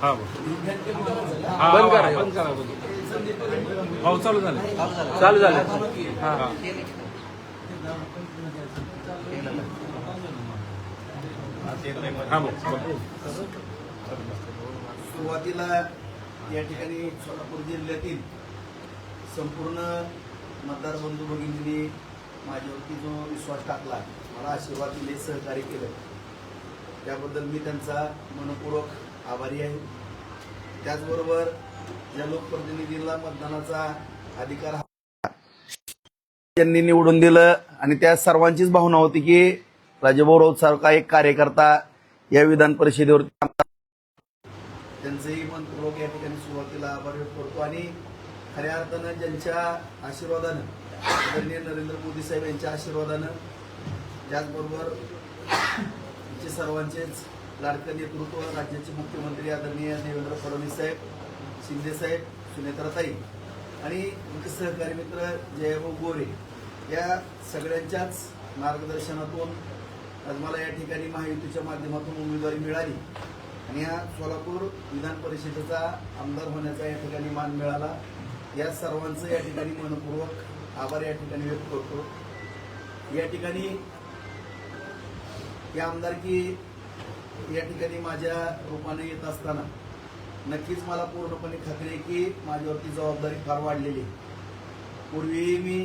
हा बंद करा बंद करा हो चालू झालं चालू झालं हा हा हा सुरुवातीला या ठिकाणी सोलापूर जिल्ह्यातील संपूर्ण मतदार बंधू भगिनींनी माझ्यावरती जो विश्वास टाकला, मला आशीर्वाद दिले, सहकार्य केलं, त्याबद्दल मी त्यांचा मनपूर्वक आभारी आहे. त्याचबरोबर ज्या लोकप्रतिनिधींना मतदानाचा अधिकार त्यांनी निवडून दिलं आणि त्या सर्वांचीच भावना होती की राजेभाऊ राऊत सारखा एक कार्यकर्ता या विधान परिषदेवर, त्यांचंही मनपूर्वक या ठिकाणी सुरुवातीला आभार व्यक्त करतो. आणि खऱ्या अर्थानं ज्यांच्या आशीर्वादानं, आदरणीय नरेंद्र मोदी साहेब यांच्या आशीर्वादानं, त्याचबरोबर आमचे सर्वांचेच लाडकं नेतृत्व, राज्याचे मुख्यमंत्री आदरणीय देवेंद्र फडणवीस साहेब, शिंदे साहेब, सुनेत्राताई आणि आमचे सहकारी मित्र जयभाऊ गोरे, या सगळ्यांच्याच मार्गदर्शनातून आज मला या ठिकाणी महायुतीच्या माध्यमातून उमेदवारी मिळाली आणि या सोलापूर विधान परिषदेचा आमदार होण्याचा या ठिकाणी मान मिळाला. या सर्वांचं या ठिकाणी मनपूर्वक आभार या ठिकाणी व्यक्त करतो. या ठिकाणी या आमदारकी या ठिकाणी माझ्या रूपाने येत असताना नक्कीच मला पूर्णपणे खात्री आहे की माझ्यावरती जबाबदारी फार वाढलेली आहे. पूर्वी मी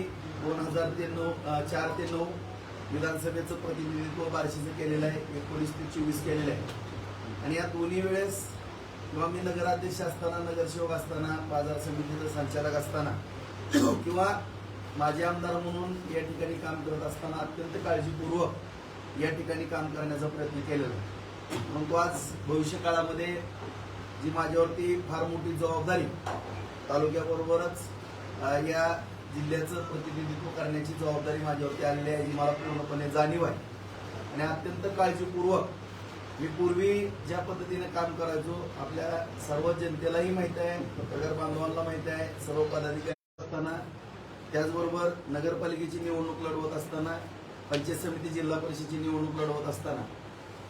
2004 ते 2009 विधानसभेचं प्रतिनिधित्व बार्शीचं केलेलं आहे, 19 ते 24 केलेलं आहे. आणि या दोन्ही वेळेस किंवा मी नगराध्यक्ष असताना, नगरसेवक असताना, बाजार समितीचा संचालक असताना किंवा माझे आमदार म्हणून या ठिकाणी काम करत असताना अत्यंत काळजीपूर्वक या ठिकाणी काम करण्याचा प्रयत्न केलेला आहे. परंतु आज भविष्य काळामध्ये जी माझ्यावरती फार मोठी जबाबदारी, तालुक्याबरोबरच या जिल्ह्याचं प्रतिनिधित्व करण्याची जबाबदारी माझ्यावरती आलेली आहे, जी मला पूर्णपणे जाणीव आहे. आणि अत्यंत काळजीपूर्वक मी पूर्वी ज्या पद्धतीने काम करायचो, आपल्या सर्व जनतेलाही माहित आहे, पत्रकार बांधवांना माहित आहे, सर्व पदाधिकारी असताना, त्याचबरोबर नगरपालिकेची निवडणूक लढवत असताना, पंचायत समिती, जिल्हा परिषदेची निवडणूक लढवत असताना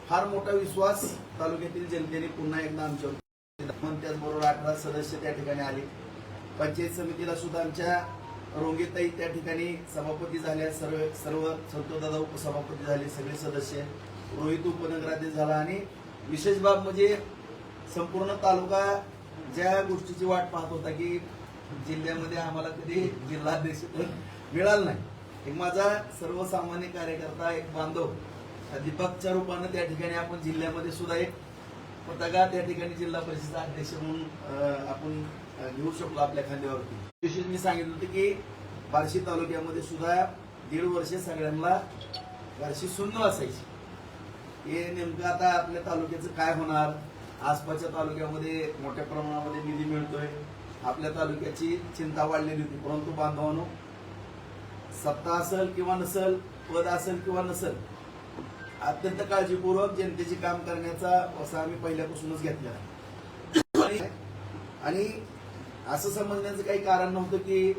फार मोठा विश्वास तालुक्यातील जनतेने पुन्हा एकदा आमच्यावर. त्याचबरोबर 18 सदस्य त्या ठिकाणी आले. पंचायत समितीला सुद्धा आमच्या रोंगेताई त्या ठिकाणी सभापती झाल्या, सर्व संतोषदादा उपसभापती झाले, सगळे सदस्य, रोहित उपनगराध्यक्ष झाला. आणि विशेष बाब म्हणजे संपूर्ण तालुका ज्या गोष्टीची वाट पाहत होता की जिल्ह्यामध्ये आम्हाला कधी जिल्हाध्यक्ष मिळाला नाही, एक माझा सर्वसामान्य कार्यकर्ता, एक बांधव दीपकच्या रूपानं त्या ठिकाणी आपण जिल्ह्यामध्ये सुद्धा एक पताका त्या ठिकाणी जिल्हा परिषद अध्यक्ष म्हणून आपण घेऊ शकलो आपल्या खांद्यावरती. विशेष मी सांगितलं होतं की बार्शी तालुक्यामध्ये सुद्धा 1.5 वर्ष सगळ्यांना बार्शी शून्य असायची. हे नेमकं आता आपल्या तालुक्याचं काय होणार, आसपासच्या तालुक्यामध्ये मोठ्या प्रमाणामध्ये निधी मिळतोय, आपल्या तालुक्याची चिंता वाढलेली होती. परंतु बांधवांनो, सत्ता असेल किंवा नसेल, पद असेल किंवा नसेल, अत्यंत काळजीपूर्वक जनतेचे काम करण्याचा वसा आम्ही पहिल्यापासूनच घेतलेला. आणि असं समजण्याचं काही कारण नव्हतं की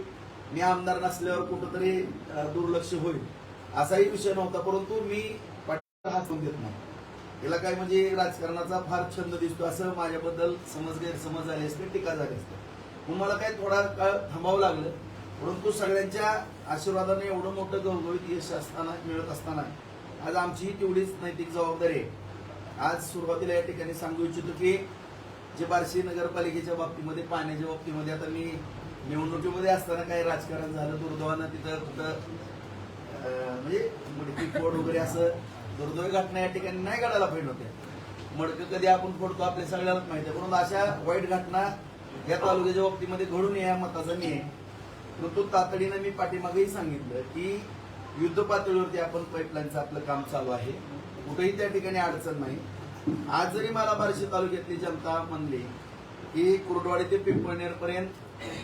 मी आमदार नसल्यावर कुठंतरी दुर्लक्ष होईल, असाही विषय नव्हता. परंतु मी हात देत नाही, याला काय म्हणजे राजकारणाचा फार छंद दिसतो असं माझ्याबद्दल गैरसमज झाले असते, टीका झाली असते. मग मला काही थोडा काळ थांबावं लागलं. परंतु सगळ्यांच्या आशीर्वादाने एवढं मोठं घवघवीत यश असताना, मिळत असताना, आज आमचीही तेवढीच नैतिक जबाबदारी आहे. आज सुरुवातीला या ठिकाणी सांगू इच्छितो की जे बार्शी नगरपालिकेच्या बाबतीमध्ये, पाण्याच्या बाबतीमध्ये, आता मी निवडणुकीमध्ये असताना काही राजकारण झालं दुर्दैवानं, तिथं कुठं म्हणजे फोड वगैरे असं दुर्दैवी घटना या ठिकाणी नाही घडायला पाहिजे होत्या. मडकं कधी आपण फोडतो आपल्या सगळ्यांनाच माहिती आहे. म्हणून अशा वाईट घटना या तालुक्याच्या बाबतीमध्ये घडून या मताचा मी आहे. परंतु तातडीनं मी पाठीमागेही सांगितलं की युद्ध पातळीवरती आपण पाईपलाईनचं आपलं काम चालू आहे, कुठेही त्या ठिकाणी अडचण नाही. आज जरी मला बार्शी तालुक्यातली जनता म्हणली की कुर्डवाडी ते पिंपळनेर पर्यंत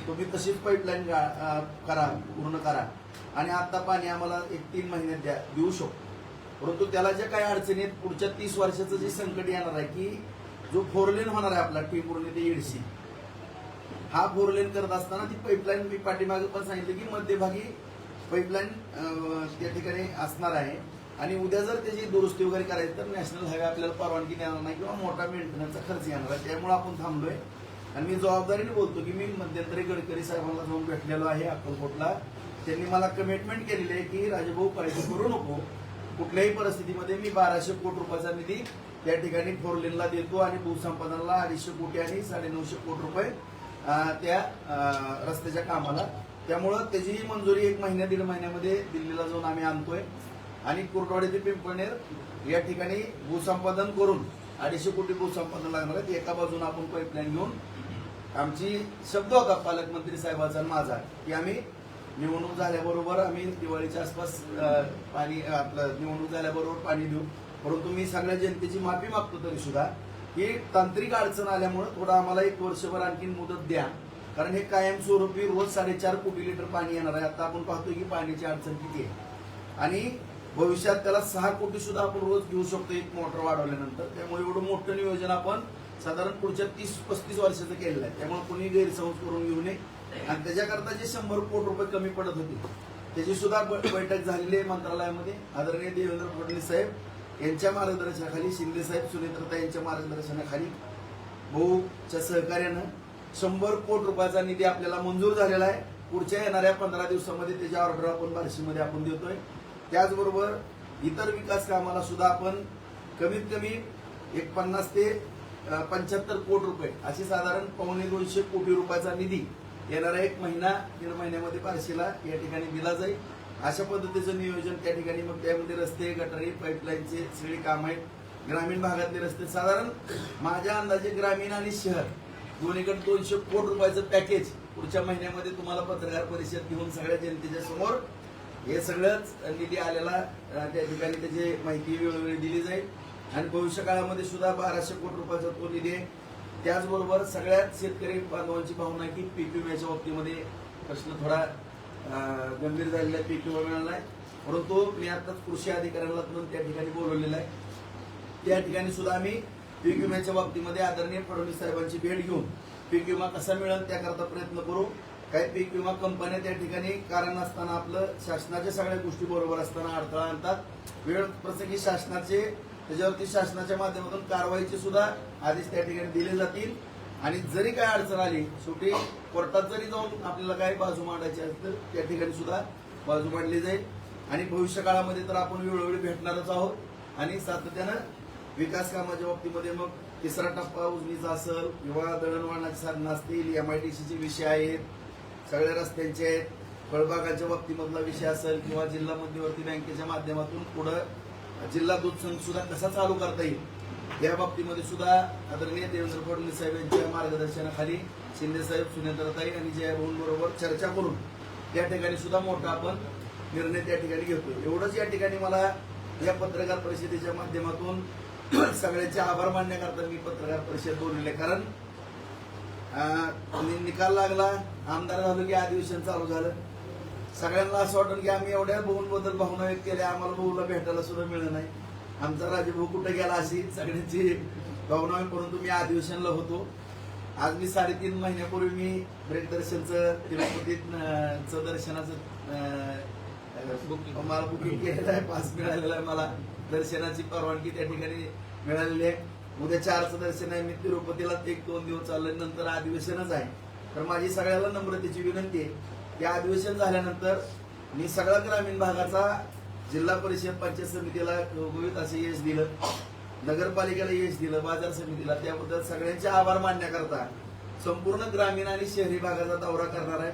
तुम्ही तशीच पाईपलाईन करा, पूर्ण करा आणि आता पाणी आम्हाला 1-3 महिन्यात देऊ शकतो, परंतु त्याला ज्या काही अडचणी आहेत, पुढच्या 30 वर्षाचं जे संकट येणार आहे की जो 4 लेन होणार आहे आपला टिंबुर्णी ते येडशी, हा 4 लेन करत असताना ती पाईपलाईन मी पाठीमागे पण सांगितलं की मध्यभागी पाईपलाईन त्या ठिकाणी असणार आहे. आणि उद्या जर त्याची दुरुस्ती वगैरे करायची तर नॅशनल हायवे आपल्याला परवानगी देणार नाही किंवा मोठा मेंटेनन्सचा खर्च येणार आहे. त्यामुळे आपण थांबलोय आणि मी जबाबदारीने बोलतो की मी मध्यंतरी गडकरी साहेबांना जाऊन भेटलेलो आहे अक्कलकोटला. त्यांनी मला कमिटमेंट केलेली आहे की राजभाऊ काळजी करू नको, कुठल्याही परिस्थितीमध्ये मी 1200 कोटी रुपयाचा निधी त्या ठिकाणी फोर लेनला देतो आणि भूसंपादनाला 250 कोटी आणि 950 कोटी रुपये त्या रस्त्याच्या कामाला. त्यामुळं त्याचीही मंजुरी 1 महिन्या 1.5 महिन्यामध्ये दिल्लीला जाऊन आम्ही आणतोय आणि कुर्डवाडी ते पिंपळनेर या ठिकाणी भूसंपादन करून 250 कोटी भूसंपादन लागणार आहे. एका बाजूने आपण पाईपलाईन घेऊन आमची शब्द होता पालकमंत्री साहेबांचा आणि माझा की आम्ही निवडणूक झाल्याबरोबर आम्ही दिवाळीच्या आसपास पाणी आपलं निवडणूक झाल्याबरोबर पाणी देऊ. परंतु मी सगळ्या जनतेची माफी मागतो तरी सुद्धा ही तांत्रिक अडचण आल्यामुळे थोडं आम्हाला 1 वर्षभर आणखी मुदत द्या, कारण हे कायमस्वरूपी रोज 4.5 कोटी लिटर पाणी येणार आहे. आता आपण पाहतोय की पाण्याची अडचण किती आहे आणि भविष्यात त्याला 6 कोटी सुद्धा आपण रोज घेऊ शकतो एक मोटर वाढवल्यानंतर. त्यामुळे एवढं मोठं नियोजन आपण साधारण पुढच्या 30-35 वर्षाचं केलेलं आहे. त्यामुळे कोणी गैरसमज करून घेऊ नये. आणि त्याच्याकरता जे 100 कोटी रुपये कमी पडत होते त्याची सुद्धा बैठक झालेली आहे मंत्रालयामध्ये. आदरणीय देवेंद्र फडणवीस साहेब यांच्या मार्गदर्शनाखाली, शिंदे साहेब, सुनेत्रता यांच्या मार्गदर्शनाखाली भाऊच्या सहकार्यानं 100 कोटी रुपयाचा निधी आपल्याला मंजूर झालेला आहे. पुढच्या येणाऱ्या 15 दिवसामध्ये त्याची ऑर्डर आपण बार्शीमध्ये आपण देतोय. त्याचबरोबर इतर विकास कामाला सुद्धा आपण कमीत कमी 50 ते 75 कोटी रुपये अशी साधारण 250 कोटी रुपयाचा निधी येणारा 1 महिना 1.5 महिन्यामध्ये बार्शीला या ठिकाणी दिला जाईल. अशा पद्धतीचं नियोजन त्या ठिकाणी. मग त्यामध्ये रस्ते, गटारी, पाईपलाईनचे सगळी काम आहेत. ग्रामीण भागातले रस्ते साधारण माझ्या अंदाजे ग्रामीण आणि शहर दोन्हीकडे 200 कोटी रुपयाचं पॅकेज पुढच्या महिन्यामध्ये तुम्हाला पत्रकार परिषद घेऊन सगळ्या जनतेच्या समोर हे सगळंच निधी आलेला त्या ठिकाणी त्याची माहिती वेळोवेळी दिली जाईल. आणि भविष्य काळामध्ये सुद्धा 1200 कोटी रुपयाचा तो निधी आहे. त्याचबरोबर सगळ्यात शेतकरी बांधवांची भावना आहे की पीक विम्याच्या बाबतीमध्ये प्रश्न थोडा गंभीर झालेला आहे. पीक विमा मिळाला आहे, परंतु मी आताच कृषी अधिकाऱ्यांना त्या ठिकाणी बोलवलेलं आहे. त्या ठिकाणी सुद्धा आम्ही पीक विम्याच्या बाबतीमध्ये आदरणीय फडणवीस साहेबांची भेट घेऊन पीक विमा कसा मिळेल त्याकरता प्रयत्न करू. काही पीक विमा कंपन्या त्या ठिकाणी कारण असताना आपलं शासनाच्या सगळ्या गोष्टी बरोबर असताना अडथळा आणतात. वेळ प्रसंगी शासनाचे त्याच्यावरती शासनाच्या माध्यमातून कारवाईचे सुद्धा आदेश त्या ठिकाणी दिले जातील. आणि जरी काय अडचण आली शेवटी कोर्टात जरी जाऊन आपल्याला काय बाजू मांडायची असेल तर त्या ठिकाणी सुद्धा बाजू मांडली जाईल. आणि भविष्य काळामध्ये तर आपण वेळोवेळी भेटणारच आहोत. आणि सातत्यानं विकास कामाच्या बाबतीमध्ये मग 3रा टप्पा उजनीचा असेल किंवा दळणवळणाची साधनं असतील, MIDCचे विषय आहेत, सगळ्या रस्त्यांचे आहेत, फळबागाच्या बाबतीमधला विषय असेल किंवा जिल्हा मध्यवर्ती बँकेच्या माध्यमातून पुढं जिल्हा दूध संघ सुद्धा कसा चालू करता येईल या बाबतीमध्ये सुद्धा आदरणीय देवेंद्र फडणवीस साहेब यांच्या मार्गदर्शनाखाली शिंदे साहेब, सुनेत्रताई आणि जयभाऊंबरोबर चर्चा करून त्या ठिकाणी सुद्धा मोठा आपण निर्णय त्या ठिकाणी घेतो. एवढंच या ठिकाणी मला या पत्रकार परिषदेच्या माध्यमातून सगळ्यांचे आभार मानण्याकरता मी पत्रकार परिषद बोलवले. कारण निकाल लागला, आमदार झालो की अधिवेशन चालू झालं. सगळ्यांना असं वाटलं की आम्ही एवढ्या भाऊंबद्दल भावना व्यक्त केल्या, आम्हाला भाऊला भेटायला सुद्धा मिळलं नाही, आमचा राजभाऊ कुठे गेला अशी सगळ्यांची भावना. परंतु मी अधिवेशनला होतो. आज मी 3.5 महिन्यापूर्वी मी ब्रेक दर्शनचं तिरुपतीचं दर्शनाचं मला बुकिंग केलेलं आहे, पास मिळालेला आहे, मला दर्शनाची परवानगी त्या ठिकाणी मिळालेली आहे. उद्या 4चं दर्शन आहे. मी तिरुपतीला 1-2 दिवस चाललं, नंतर अधिवेशनच आहे. तर माझी सगळ्याला नम्रतेची विनंती आहे की अधिवेशन झाल्यानंतर मी सगळ्या ग्रामीण भागाचा जिल्हा परिषद पंचायत समितीला गुळगुळीत असं यश दिलं, नगरपालिकेला यश दिलं, बाजार समितीला, त्याबद्दल सगळ्यांचे आभार मानण्याकरता संपूर्ण ग्रामीण आणि शहरी भागाचा दौरा करणार आहे.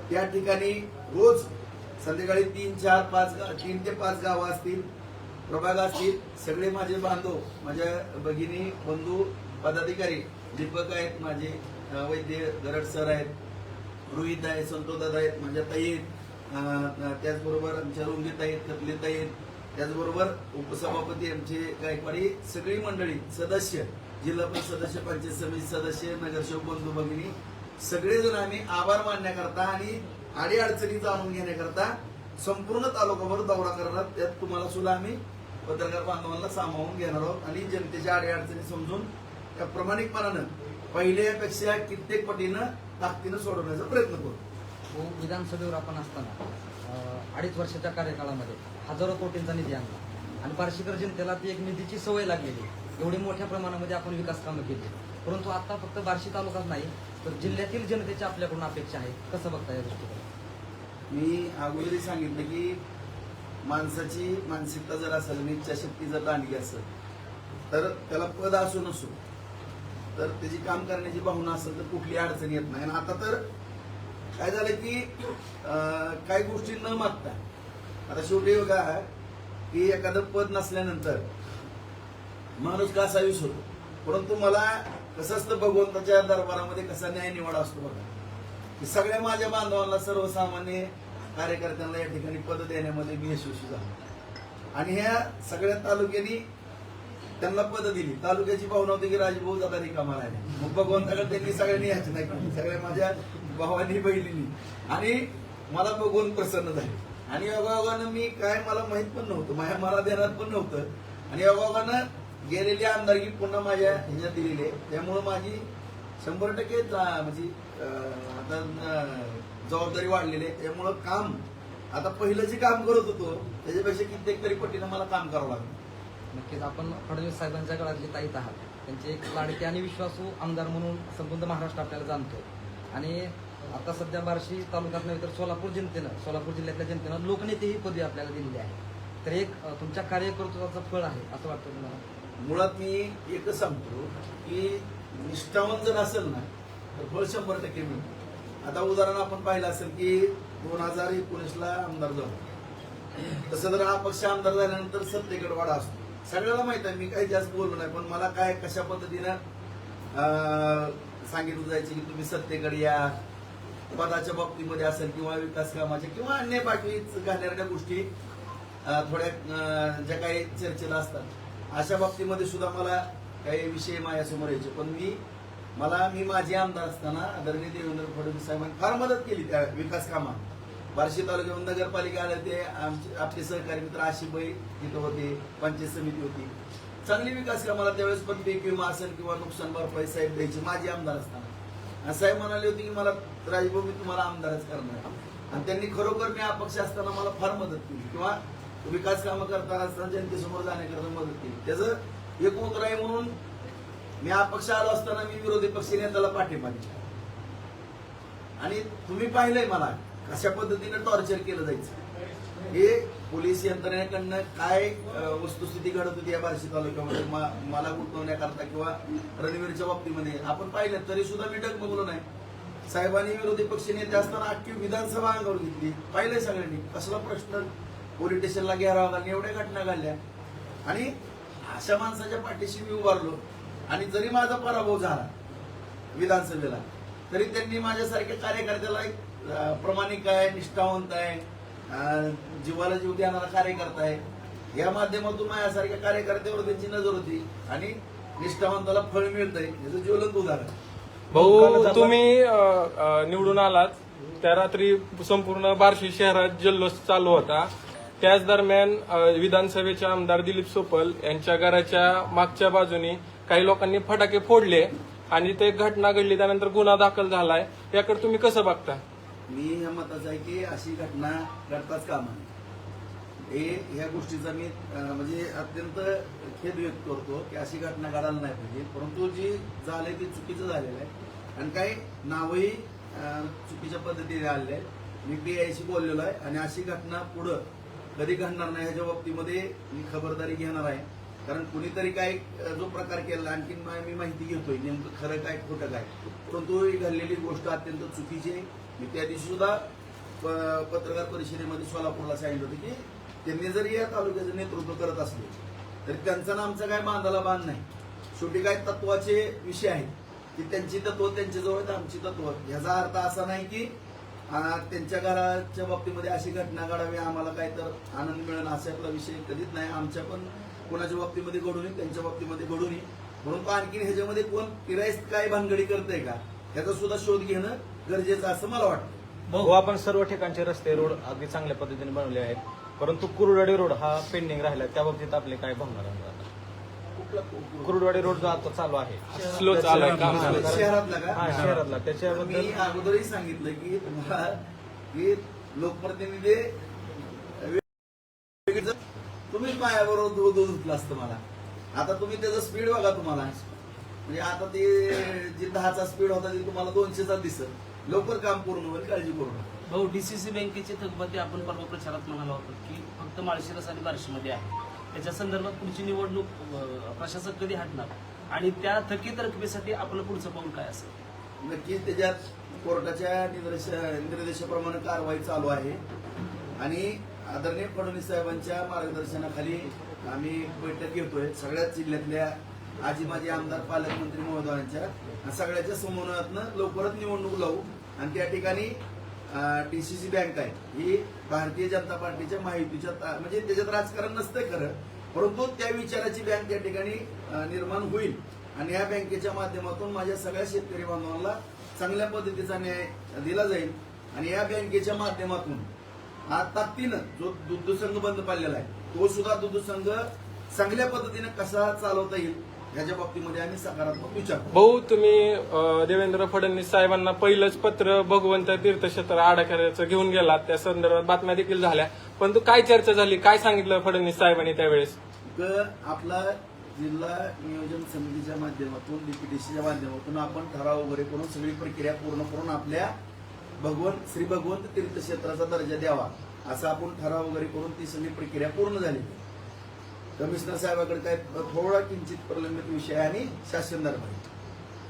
त्या ठिकाणी रोज संध्याकाळी 3 ते 5 गावं असतील, प्रभाग असतील. सगळे माझे बांधव, माझ्या भगिनी, बंधू, पदाधिकारी, दीपक आहेत, माझे वैद्य गरड सर आहेत, रोहित आहेत, संतोषदादा आहेत, माझ्या ताई आहेत, त्याचबरोबर आमच्या रुंगीत आहेत, कतलीत आहेत, त्याचबरोबर उपसभापती आमचे गायकवाडी, सगळी मंडळी, सदस्य, जिल्हा परिषद सदस्य, पंचायत समिती सदस्य, नगरसेवक बंधू भगिनी, सगळेजण आम्ही आभार मानण्याकरता आणि अडीअडचणी जाणून घेण्याकरता संपूर्ण तालुकाभर दौरा करणार. त्यात तुम्हाला सुद्धा आम्ही पत्रकार बांधवांना सामावून घेणार आहोत आणि जनतेच्या अडीअडचणी समजून त्या प्रामाणिकपणानं पहिल्यापेक्षा कित्येक पटीनं ताकदीनं सोडवण्याचा प्रयत्न करू. विधानसभेवर आपण असताना 2.5 वर्षाच्या कार्यकाळामध्ये हजारो कोटींचा निधी आणला. आणि बार्शीकर जनतेला ती एक निधीची सवय लागलेली आहे. एवढी मोठ्या प्रमाणामध्ये आपण विकास कामं केली, परंतु आता फक्त बार्शी तालुकाच नाही तर जिल्ह्यातील जनतेची आपल्याकडून अपेक्षा आहे. कसं बघता या दृष्टीकडे? मी अगोदरही सांगितलं की माणसाची मानसिकता जर असेल आणि इच्छाशक्ती जर दांडगी असेल तर त्याला पद असो नसो तर त्याची काम करण्याची भावना असेल तर कुठली अडचण येत नाही. आणि आता तर काय झालं की काही गोष्टी न मागता आता शेवटी बघा की एखादं पद नसल्यानंतर माणूस का असावीस होतो, परंतु मला कसं असतं भगवंताच्या दरबारामध्ये कसा न्याय निवाडा असतो बघा की सगळ्या माझ्या बांधवांना सर्वसामान्य कार्यकर्त्यांना या ठिकाणी पद देण्यामध्ये मी यशस्वी झालो आणि ह्या सगळ्या तालुक्यांनी त्यांना पद दिली. तालुक्याची भावना होती की राजभाऊ दादा रिकामा राहिले. मग भगवंताकडे त्यांनी सगळ्यांनी याचना केली, सगळ्या माझ्या भावांनी बहिणींनी, आणि मला बघून प्रसन्न झाले. आणि योगायोगानं मी काय मला माहित पण नव्हतं, माझ्या मला देण्यात पण नव्हतं, आणि योगायोगानं गेलेली आमदारकी पुन्हा माझ्या ह्याच्यात दिलेली आहे. त्यामुळं माझी 100% म्हणजे आता जबाबदारी वाढलेली आहे. त्यामुळं काम आता पहिलं जे काम करत होतो त्याच्यापेक्षा कित्येक तरी पटीनं मला काम करावं लागलं. नक्कीच आपण फडणवीस साहेबांच्या गळातले ताईत आहात. त्यांचे एक लाडके आणि विश्वासू आमदार म्हणून संपूर्ण महाराष्ट्र आपल्याला जाणतो. आणि आता सध्या बार्शी तालुक्यात नव्हे तर सोलापूर जिल्ह्यातल्या जनतेनं लोकनेते ही पदवी आपल्याला दिलेली आहे. तर एक तुमच्या कार्यकर्तृत्वाचं फळ आहे असं वाटतं तुम्हाला? मुळात मी एकच सांगतो की निष्ठावंत जर असेल ना तर फळ 100% मिळतं. आता उदाहरण आपण पाहिलं असेल की 2019ला आमदार झालो, तसं जर हा पक्ष आमदार झाल्यानंतर सत्तेकडे वाढा असतो. सगळ्याला माहित आहे, मी काही जास्त बोललो नाही, पण मला काय कशा पद्धतीनं सांगितलं जायचं की तुम्ही सत्तेकडे या, पदाच्या बाबतीमध्ये असेल किंवा विकास कामाच्या किंवा अन्य बाकी घालणाऱ्या गोष्टी थोड्या ज्या काही चर्चेला असतात अशा बाबतीमध्ये सुद्धा मला काही विषय माझ्यासमोर यायचे. पण मी माझे आमदार असताना आदरणीय देवेंद्र फडणवीस साहेबांनी फार मदत केली त्या विकास कामात. बार्शी तालुक्यामध्ये नगरपालिका आले ते आपले सहकारी मित्र आशिफबाई तिथं होते, पंचायत समिती होती, चांगली विकास कामाला त्यावेळेस पण पीक विमा असेल किंवा नुकसान भरपाई साहेब द्यायची माझे आमदार असताना. साहेब म्हणाले होते की मला राजभाऊ मी तुम्हाला आमदारच करणार, आणि त्यांनी खरोखर मी अपक्ष असताना मला फार मदत केली किंवा विकास कामं करताना असताना जनतेसमोर जाण्याकरता मदत केली. त्याचं एक उत्तर आहे म्हणून मी अपक्ष आलो असताना मी विरोधी पक्ष नेत्याला पाठिंबा दिला. आणि तुम्ही पाहिलंय मला कशा पद्धतीने टॉर्चर केलं जायचं, हे पोलीस यंत्रणेकडनं काय वस्तुस्थिती घडत होती या बार्शी तालुक्यामध्ये मला गुंतवण्याकरता किंवा रणवीरच्या बाबतीमध्ये आपण पाहिलं तरी सुद्धा मी डगमगलो नाही. साहेबांनी विरोधी पक्ष नेते असताना अख्खी विधानसभा अंगावर घेतली, पाहिलंय सगळ्यांनी कसला प्रश्न पोलीस स्टेशनला घ्यावा लागला, एवढ्या घटना घडल्या. आणि अशा माणसाच्या पाठीशी मी उभारलो, आणि जरी माझा पराभव झाला विधानसभेला तरी त्यांनी माझ्यासारख्या कार्यकर्त्याला एक प्रामाणिक आहे, निष्ठावंत आहे, जीवाला जीव देणारा कार्यकर्ता आहे, या माध्यमातून माझ्यासारख्या कार्यकर्त्यावर त्यांची नजर होती आणि निष्ठावंताला फळ मिळतंय याचं ज्वलंत उदाहरण. भाऊ, तुम्ही निवडून आलात त्या रात्री संपूर्ण बार्शी शहरात जल्लोष चालू होता. त्याच दरम्यान विधानसभेचे आमदार दिलीप सोपल यांच्या घराच्या मागच्या बाजूनी काही लोकांनी फटाके फोडले आणि ते घटना घडली, त्यानंतर गुन्हा दाखल झालाय. याकडे तुम्ही कसं बघता? मी या मताचा आहे की अशी घटना घडताच कामा नये. ह्या गोष्टीचा मी म्हणजे अत्यंत खेद व्यक्त करतो की अशी घटना घडायला नाही पाहिजे. परंतु जी झालंय ते चुकीचं झालेलं आहे आणि काही नावही चुकीच्या पद्धतीने आलेले आहे. मी PIशी बोललेलो आहे आणि अशी घटना पुढं कधी घडणार नाही ह्याच्या बाबतीमध्ये मी खबरदारी घेणार आहे. कारण कुणीतरी काय जो प्रकार केला आणखी मी माहिती घेतोय नेमकं खरं काय खोटं काय, परंतु ही घडलेली गोष्ट अत्यंत चुकीची आहे. मी त्या दिवशी सुद्धा पत्रकार परिषदेमध्ये सोलापूरला सांगितलं होतं की त्यांनी जरी या तालुक्याचं नेतृत्व करत असले तरी त्यांचा ना आमचा काय बांधाला बांध नाही. शेवटी काय तत्वाचे विषय आहेत की त्यांची तत्व त्यांच्याजवळ तर आमची तत्व. ह्याचा अर्थ असा नाही की त्यांच्या घराच्या बाबतीमध्ये अशी घटना घडावी आम्हाला काय तर आनंद मिळेल अशातला विषय कधीच नाही. आमच्या पण कोणाच्या बाबतीमध्ये घडू नये, त्यांच्या बाबतीमध्ये घडू नये. म्हणून आणखी ह्याच्यामध्ये कोण किराईत काय भानगडी करतंय का याचा सुद्धा शोध घेणं गरजेचं असं मला वाटतं. हो, आपण सर्व ठिकाणचे रस्ते रोड अगदी चांगल्या पद्धतीने बनवले आहेत, परंतु कुरुडवाडी रोड हा पेंडिंग राहिला. त्या बाबतीत आपले काय भावना राहणार? कुरुडवाडी रोड जो आता चालू आहे स्लो चालू आहे, काम झालं. शहरातला का? हा, शहरातला. त्याच्याबद्दल मी अगोदरही सांगितलं की तुम्हाला की लोकप्रतिनिधी तुम्ही माझ्याबरोबर दूध धुतलं असतं मला. आता तुम्ही त्याचं स्पीड बघा तुम्हाला, म्हणजे आता ते जे 10चा स्पीड होता ते तुम्हाला 200चा दिसत. लवकर काम पूर्ण होईल, काळजी करू नका. भाऊ, डीसीसी बँकेचे थकबाकी आपण परवा प्रचारात म्हणाला होता की फक्त माळशिरस आणि बार्शीमध्ये आहे. त्याच्या संदर्भात पुढची निवडणूक प्रशासक कधी हाटणार आणि त्या थकीत रकमेसाठी आपलं पुढचं पाऊल काय असेल? नक्कीच त्याच्यात कोर्टाच्या निर्देशाप्रमाणे कारवाई चालू आहे आणि आदरणीय फडणवीस साहेबांच्या मार्गदर्शनाखाली आम्ही बैठक घेतोय. सगळ्याच जिल्ह्यातल्या आजी माजी आमदार पालकमंत्री महोदयांच्या सगळ्याच्या समन्वयातनं लवकरच निवडणूक लावू आणि त्या ठिकाणी डीसीसी बँक आहे ही भारतीय जनता पार्टीच्या महायुतीच्या म्हणजे त्याच्यात राजकारण नसतंय खरं, परंतु त्या विचाराची बँक त्या ठिकाणी निर्माण होईल आणि या बँकेच्या माध्यमातून माझ्या सगळ्या शेतकरी बांधवांना चांगल्या पद्धतीचा न्याय दिला जाईल आणि या बँकेच्या माध्यमातून आज ताकदीनं जो दुग्ध संघ बंद पडलेला आहे तो सुद्धा दुग्ध संघ चांगल्या पद्धतीने कसा चालवता येईल याच्या बाबतीमध्ये आम्ही सकारात्मक विचार करू. भाऊ, तुम्ही देवेंद्र फडणवीस साहेबांना पहिलंच पत्र भगवंत तीर्थक्षेत्र आडाखेऱ्याचं घेऊन गेलात, त्या संदर्भात बातम्या देखील झाल्या, परंतु काय चर्चा झाली, काय सांगितलं फडणवीस साहेबांनी त्यावेळेस? आपला जिल्हा नियोजन समितीच्या माध्यमातून डीपीटीसीच्या माध्यमातून आपण ठराव वगैरे करून सगळी प्रक्रिया पूर्ण करून आपल्या श्री भगवंत तीर्थक्षेत्राचा दर्जा द्यावा असा आपण ठराव वगैरे करून ती सगळी प्रक्रिया पूर्ण झाली. कमिशनर साहेबांकडे काय थोडा किंचित प्रलंबित विषय आणि शासन दरबारी.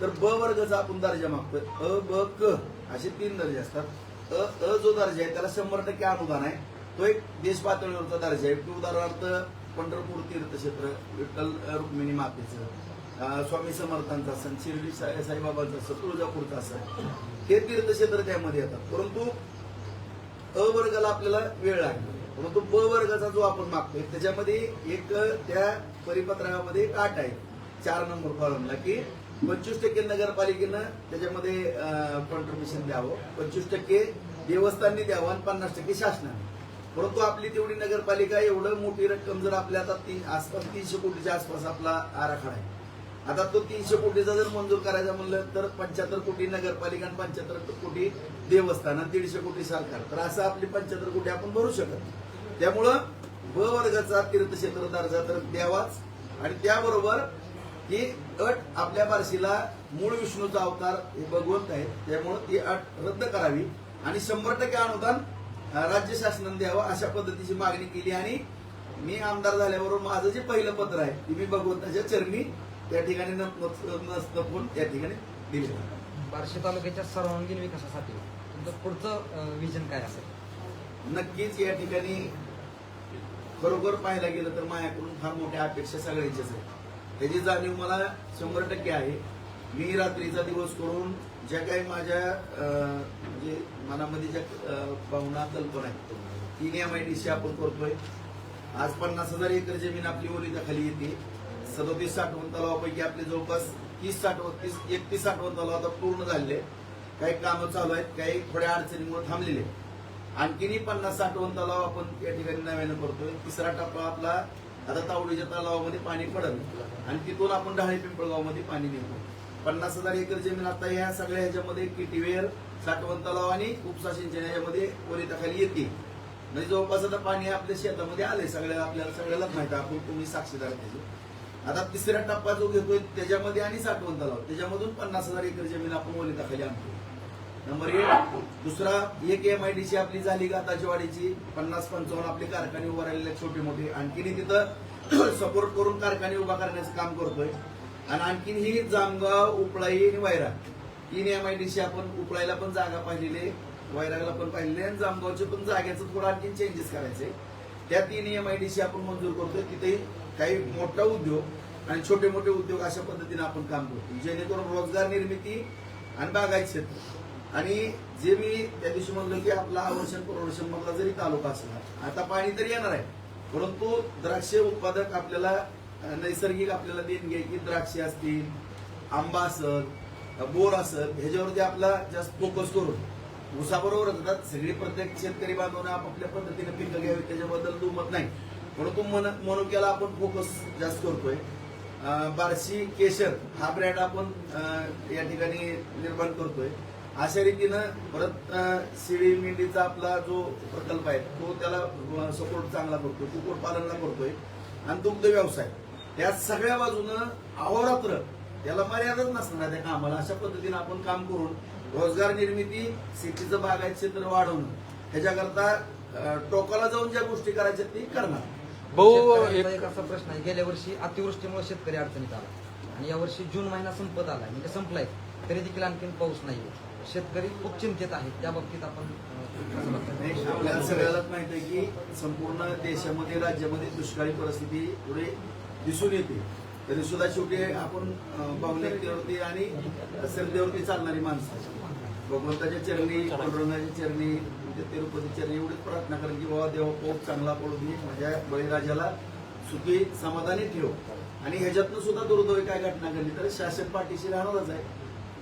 तर ब वर्गाचा आपण दर्जा मागतोय. अ ब क असे 3 दर्जे असतात. अ जो दर्जा आहे त्याला 100% अनुदान आहे, तो एक देश पातळीवरचा दर्जा आहे. उदाहरणार्थ पंढरपूर तीर्थक्षेत्र, विठ्ठल रुक्मिणी मातेचं, स्वामी समर्थांचा सण, शिर्डी साईबाबांचा सण, तुळजापूरचा सण, हे तीर्थक्षेत्र त्यामध्ये येतात. परंतु अ वर्गाला आपल्याला वेळ लागतो, परंतु ब वर्गाचा जो आपण मागतोय त्याच्यामध्ये एक त्या परिपत्रकामध्ये एक अट आहे 4 नंबर कॉलमला की 25% नगरपालिकेनं त्याच्यामध्ये कॉन्ट्रिब्युशन द्यावं, 25% देवस्थाननी द्यावं आणि 50% शासनाने. परंतु आपली तेवढी नगरपालिका एवढं मोठी रक्कम जर आपल्या आता आसपास 300 कोटीच्या आसपास आपला आराखडा आहे. आता तो 300 कोटीचा जर मंजूर करायचा म्हणलं तर 75 कोटी नगरपालिका आणि 75 कोटी देवस्थान आणि 150 कोटी सरकार, तर असं आपली 75 कोटी आपण भरू शकत. त्यामुळं ब वर्गाचा तीर्थक्षेत्र दर्जा तर द्यावाच आणि त्याबरोबर ही अट आपल्या बार्शीला मूळ विष्णूचा अवतार हे भगवंत आहे, त्यामुळं ती अट रद्द करावी आणि 100% अनुदान राज्य शासनाने द्यावं अशा पद्धतीची मागणी केली. आणि मी आमदार झाल्याबरोबर माझं जे पहिलं पत्र आहे ते मी भगवंताच्या चरणी त्या ठिकाणी नपून त्या ठिकाणी दिले. बार्शी तालुक्याच्या सर्वांगीण विकासासाठी तुमचं पुढचं विजन काय असेल? नक्कीच या ठिकाणी खरोखर पाहायला गेलं तर माझ्याकडून फार मोठ्या अपेक्षा सगळ्यांच्याच आहे, त्याची जाणीव मला 100% आहे. मी रात्रीचा दिवस करून ज्या काही माझ्या म्हणजे मनामध्ये ज्या भावना कल्पना आहेत 3 MIDC आपण करतोय. आज 50,000 एकर जमीन आपली ओलिताखाली येते. 37 साठवण तलावापैकी आपले जवळपास 31 साठवण तलाव आता पूर्ण झालेले, काही कामं चालू आहेत, काही थोड्या अडचणीमुळे थांबलेले. आणखीनही 50 साठवण तलाव आपण या ठिकाणी नव्यानं करतोय. 3रा टप्पा आपला आता तावडीच्या तलावामध्ये पाणी पडल आणि तिथून आपण ढाळे पिंपळगावमध्ये पाणी नेतो. 50,000 एकर जमीन आता ह्या सगळ्या ह्याच्यामध्ये किटीवेर, साठवण तलाव आणि उपसा सिंचन याच्यामध्ये ओलिताखाली येते. म्हणजे जवळपास आता पाणी आपल्या शेतामध्ये आलंय, आपल्याला सगळ्यालाच माहिती, आपण तुम्ही साक्षीदार त्याचे. आता 3रा टप्पा जो घेतोय त्याच्यामध्ये आणि साठवण तलाव त्याच्यामधून 50,000 एकर जमीन आपण ओलिताखाली आणतो. नंबर 1. दुसरा 1 MIDC आपली झाली गाताची वाडीची, 50-55 आपले कारखाने उभा राहिलेले छोटे मोठे, आणखीन तिथं सपोर्ट करून कारखाने उभा करण्याचं काम करतोय. आणि आणखीन ही जामगाव, उपळाई आणि वैरा 3 MIDC आपण उपळाईला पण जागा पाहिलेली, वैरागला पण पाहिलेली आणि जामगावचे पण जागेचं थोडं आणखीन चेंजेस करायचे. त्या 3 MIDC आपण मंजूर करतोय. तिथेही काही मोठा उद्योग आणि छोटे मोठे उद्योग अशा पद्धतीने आपण काम करतो, जेणेकरून रोजगार निर्मिती आणि बागायत क्षेत्र. आणि जे मी त्या दिवशी म्हणलो की आपला आवर्षण पुनर्वसन मधला जरी तालुका असला, आता पाणी तरी येणार आहे, परंतु द्राक्ष उत्पादक आपल्याला नैसर्गिक आपल्याला देणगी आहे की द्राक्षे असतील, आंबा असेल, बोर असेल, ह्याच्यावरती आपला जास्त फोकस करून ऊसाबरोबर जातात. सगळी प्रत्येक शेतकरी बांधवांना आपापल्या पद्धतीने पिकं घ्यावी त्याच्याबद्दल दुमत नाही, परंतु मनुक्याला आपण फोकस जास्त करतोय. बार्शी केशर हा ब्रँड आपण या ठिकाणी निर्माण करतोय. अशा रीतीनं परत शेळी मेंढीचा आपला जो प्रकल्प आहे तो त्याला सपोर्ट चांगला करतोय, कुक्कुटपालनला करतोय. आणि दुग्ध व्यवसाय त्या सगळ्या बाजूनं अहोरात्र त्याला मर्यादाच नसणार त्या कामाला. अशा पद्धतीने आपण काम करून रोजगार निर्मिती, शेतीचं बागायत क्षेत्र वाढवणं ह्याच्याकरता टोकाला जाऊन ज्या गोष्टी करायच्या ते करणार. भाऊ शेतकऱ्यांचा एक असा प्रश्न आहे, गेल्या वर्षी अतिवृष्टीमुळे शेतकरी अडचणीत आला आणि यावर्षी जून महिना संपत आलाय, म्हणजे संपलाय, तरी देखील आणखीन पाऊस नाही. शेतकरी खूप चिंतेत आहेत. त्या बाबतीत आपण कसं बघता? नाही, आपल्याला सगळ्यालाच माहित आहे की संपूर्ण देशामध्ये, राज्यामध्ये दुष्काळी परिस्थिती पुढे दिसून येते. तरी सुद्धा शेवटी आपण भावनिकतेवरती आणि श्रद्धेवरती चालणारी माणसं, भगवंताच्या चरणी, पांडुरंगाच्या चरणी, तिरुपती चरणी एवढीच प्रार्थना करेन की बाबा देवा खूप चांगला पडू दे, माझ्या बळीराजाला सुखी समाधानी ठेव. आणि ह्याच्यातनं सुद्धा दुर्दैवी काय घटना घडली तर शासन पाठीशी राहणारच आहे.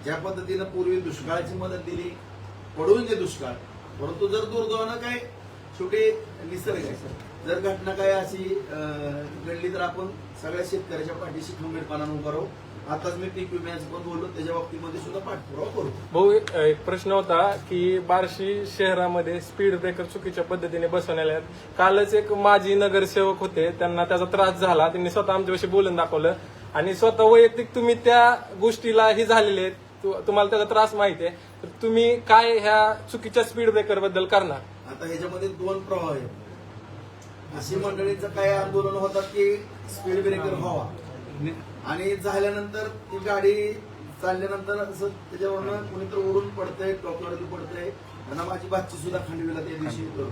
ज्या पद्धतीनं पूर्वी दुष्काळाची मदत दिली, पडून जे दुष्काळ, परंतु जर दुर्दैवानं काय शेवटी निसर्ग आहे, जर घटना काय अशी घडली तर आपण सगळ्या शेतकऱ्याच्या पाठीशी खंबीरपणाने उभा राहू. आताच मी पीक विम्याचं पण बोललो, त्याच्या बाबतीमध्ये सुद्धा पाठपुरावा करू. भाऊ एक प्रश्न होता की बार्शी शहरामध्ये स्पीड ब्रेकर चुकीच्या पद्धतीने बसवण्यात आले. कालच एक माजी नगरसेवक होते, त्यांना त्याचा त्रास झाला, त्यांनी स्वतः आमच्याविषयी बोलून दाखवलं आणि स्वतः वैयक्तिक तुम्ही त्या गोष्टीला ही झालेले आहेत, तुम्हाला त्याचा त्रास माहिती आहे, तर तुम्ही काय ह्या चुकीच्या स्पीड ब्रेकर बद्दल करणार? आता ह्याच्यामध्ये दोन प्रवाह आहेत. अशी मंडळीचं काय आंदोलन होतात की स्पीड ब्रेकर व्हावा आणि झाल्यानंतर ती गाडी चालल्यानंतर असं त्याच्यावरनं कुणीतरी उडून पडतंय, टोकावरती पडतंय. त्यांना माझी भाची सुद्धा खांडवीला त्या दिवशी होतो.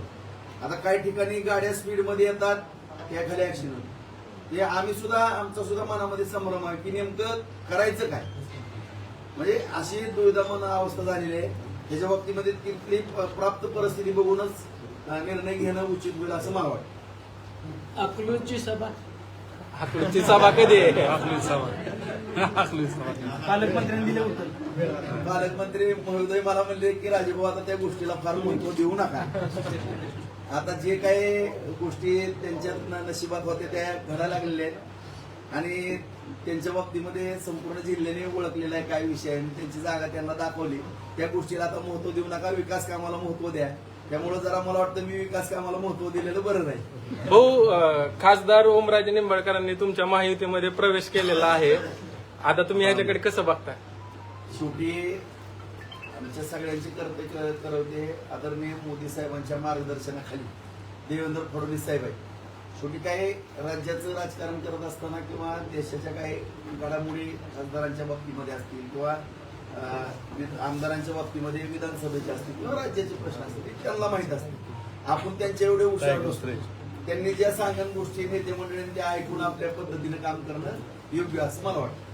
आता काही ठिकाणी गाड्या स्पीडमध्ये येतात, त्याखाली ऍक्सिडेंट. ते आम्ही सुद्धा, आमचा सुद्धा मनामध्ये संभ्रम आहे की नेमकं करायचं काय. म्हणजे अशी दुविधामन अवस्था झालेली आहे. त्याच्या बाबतीमध्ये तिथली प्राप्त परिस्थिती बघूनच निर्णय घेणं उचित होईल असं मला वाटतं. अकलूजची सभा, हाकलूची सभा कधी आहे? आपली सभा, आपली सभा. पालकमंत्र्यांनी दिलं होतं. पालकमंत्री महोदय मला म्हणले की राजेभाऊ आता त्या गोष्टीला फार महत्व देऊ नका. आता जे काही गोष्टी त्यांच्या नशिबात होत्या त्या घडायला लागलेल्या आहेत आणि त्यांच्या बाबतीमध्ये संपूर्ण जिल्ह्याने ओळखलेला आहे काय विषय आहे. त्यांची जागा त्यांना दाखवली. त्या गोष्टीला आता महत्व देऊ नका, विकास कामाला महत्व द्या. त्यामुळे जरा मला वाटतं मी विकास कामाला महत्व दिलेलं बरं राहील. भाऊ खासदार ओमराजे निंबाळकरांनी तुमच्या महायुतीमध्ये प्रवेश केलेला आहे, आता तुम्ही ह्याच्याकडे कसं बघताय? शेवटी आमच्या सगळ्यांची करवते आदरणीय मोदी साहेबांच्या मार्गदर्शनाखाली देवेंद्र फडणवीस साहेब आहे. शेवटी काही राज्याचं राजकारण करत असताना किंवा देशाच्या काही घडामोडी खासदारांच्या बाबतीमध्ये असतील किंवा आमदारांच्या बाबतीमध्ये, विधानसभेचे असतील किंवा राज्याचे प्रश्न असतील, त्यांना माहीत असतील. आपण त्यांच्या एवढे हुशार नसतो. त्यांनी ज्या सांगण गोष्टी नेते मंडळींनी त्या ऐकून आपल्या पद्धतीने काम करणं योग्य असं मला वाटतं.